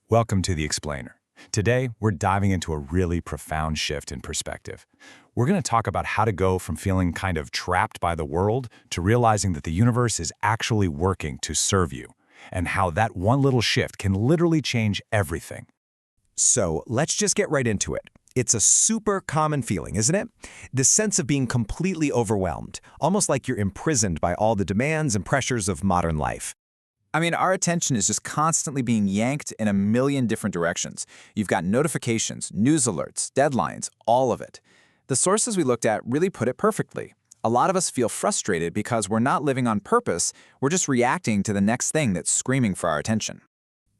Welcome to The Explainer. Today, we're diving into a really profound shift in perspective. We're going to talk about how to go from feeling kind of trapped by the world to realizing that the universe is actually working to serve you, and how that one little shift can literally change everything. So let's just get right into it. It's a super common feeling, isn't it? The sense of being completely overwhelmed, almost like you're imprisoned by all the demands and pressures of modern life. I mean, our attention is just constantly being yanked in a million different directions. You've got notifications, news alerts, deadlines, all of it. The sources we looked at really put it perfectly. A lot of us feel frustrated because we're not living on purpose, we're just reacting to the next thing that's screaming for our attention.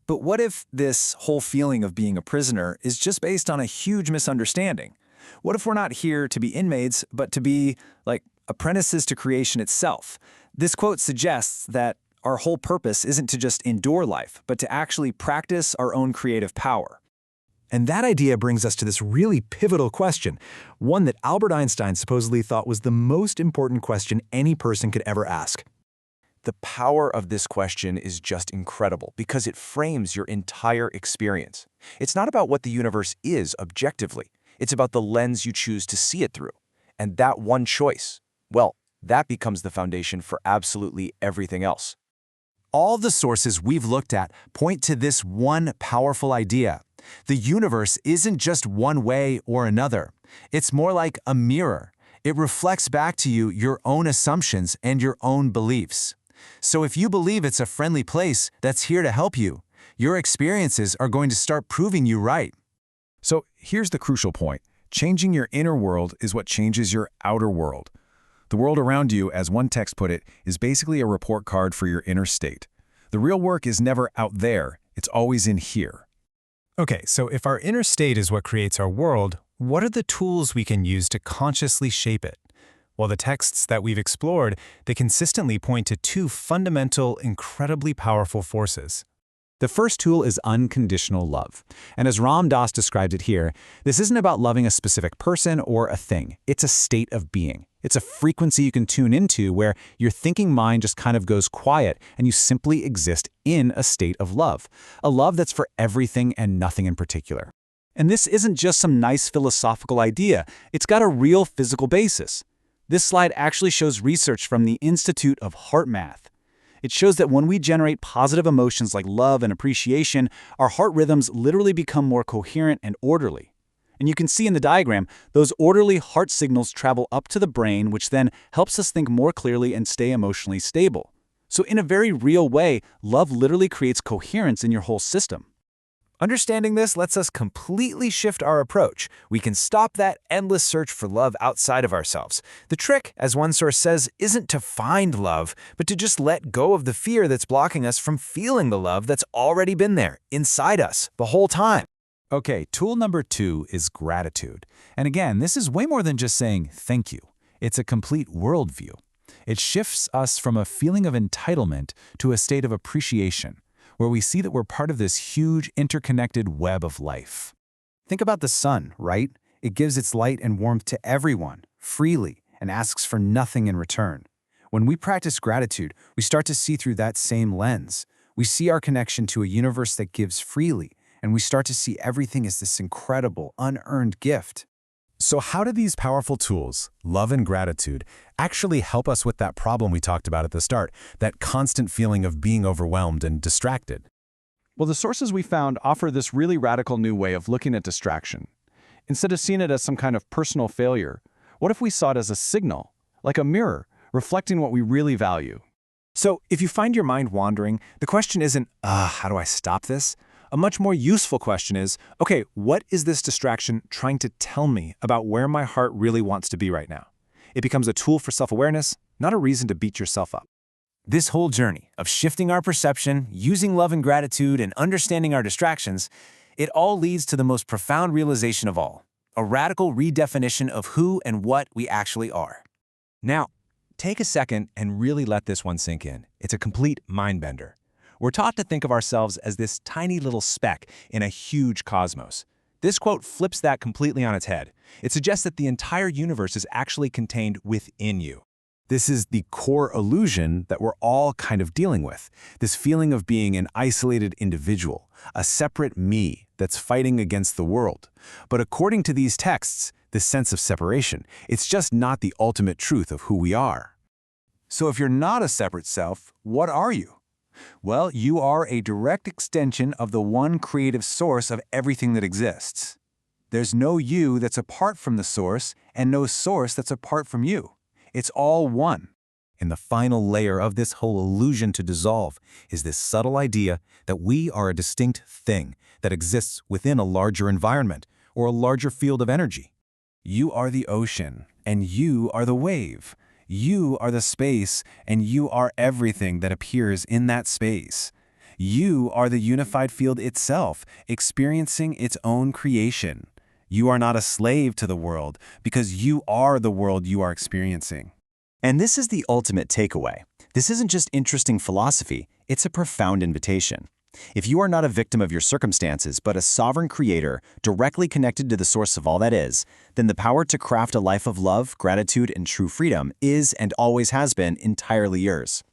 But what if this whole feeling of being a prisoner is just based on a huge misunderstanding? What if we're not here to be inmates, but to be, like, apprentices to creation itself? This quote suggests that our whole purpose isn't to just endure life, but to actually practice our own creative power. And that idea brings us to this really pivotal question, one that Albert Einstein supposedly thought was the most important question any person could ever ask. The power of this question is just incredible because it frames your entire experience. It's not about what the universe is objectively. It's about the lens you choose to see it through. And that one choice, well, that becomes the foundation for absolutely everything else. All the sources we've looked at point to this one powerful idea. The universe isn't just one way or another. It's more like a mirror. It reflects back to you your own assumptions and your own beliefs. So if you believe it's a friendly place that's here to help you, your experiences are going to start proving you right. So here's the crucial point. Changing your inner world is what changes your outer world. The world around you, as one text put it, is basically a report card for your inner state. The real work is never out there, it's always in here. Okay, so if our inner state is what creates our world, what are the tools we can use to consciously shape it? Well, the texts that we've explored, they consistently point to two fundamental, incredibly powerful forces. The first tool is unconditional love. And as Ram Dass described it here, this isn't about loving a specific person or a thing. It's a state of being. It's a frequency you can tune into where your thinking mind just kind of goes quiet and you simply exist in a state of love. A love that's for everything and nothing in particular. And this isn't just some nice philosophical idea. It's got a real physical basis. This slide actually shows research from the Institute of Heart Math. It shows that when we generate positive emotions like love and appreciation, our heart rhythms literally become more coherent and orderly. And you can see in the diagram, those orderly heart signals travel up to the brain, which then helps us think more clearly and stay emotionally stable. So in a very real way, love literally creates coherence in your whole system. Understanding this lets us completely shift our approach. We can stop that endless search for love outside of ourselves. The trick, as one source says, isn't to find love, but to just let go of the fear that's blocking us from feeling the love that's already been there, inside us, the whole time. Okay, tool number 2 is gratitude. And again, this is way more than just saying thank you. It's a complete worldview. It shifts us from a feeling of entitlement to a state of appreciation, where we see that we're part of this huge interconnected web of life. Think about the sun, right? It gives its light and warmth to everyone, freely, and asks for nothing in return. When we practice gratitude, we start to see through that same lens. We see our connection to a universe that gives freely, and we start to see everything as this incredible, unearned gift. So how do these powerful tools, love and gratitude, actually help us with that problem we talked about at the start, that constant feeling of being overwhelmed and distracted? Well, the sources we found offer this really radical new way of looking at distraction. Instead of seeing it as some kind of personal failure, what if we saw it as a signal, like a mirror, reflecting what we really value? So if you find your mind wandering, the question isn't, how do I stop this? A much more useful question is, okay, what is this distraction trying to tell me about where my heart really wants to be right now? It becomes a tool for self-awareness, not a reason to beat yourself up. This whole journey of shifting our perception, using love and gratitude, and understanding our distractions, it all leads to the most profound realization of all, a radical redefinition of who and what we actually are. Now, take a second and really let this one sink in. It's a complete mind bender. We're taught to think of ourselves as this tiny little speck in a huge cosmos. This quote flips that completely on its head. It suggests that the entire universe is actually contained within you. This is the core illusion that we're all kind of dealing with, this feeling of being an isolated individual, a separate me that's fighting against the world. But according to these texts, this sense of separation, it's just not the ultimate truth of who we are. So if you're not a separate self, what are you? Well, you are a direct extension of the one creative source of everything that exists. There's no you that's apart from the source, and no source that's apart from you. It's all one. And the final layer of this whole illusion to dissolve is this subtle idea that we are a distinct thing that exists within a larger environment or a larger field of energy. You are the ocean, and you are the wave. You are the space, and you are everything that appears in that space. You are the unified field itself, experiencing its own creation. You are not a slave to the world, because you are the world you are experiencing. And this is the ultimate takeaway. This isn't just interesting philosophy, it's a profound invitation. If you are not a victim of your circumstances, but a sovereign creator directly connected to the source of all that is, then the power to craft a life of love, gratitude, and true freedom is and always has been entirely yours.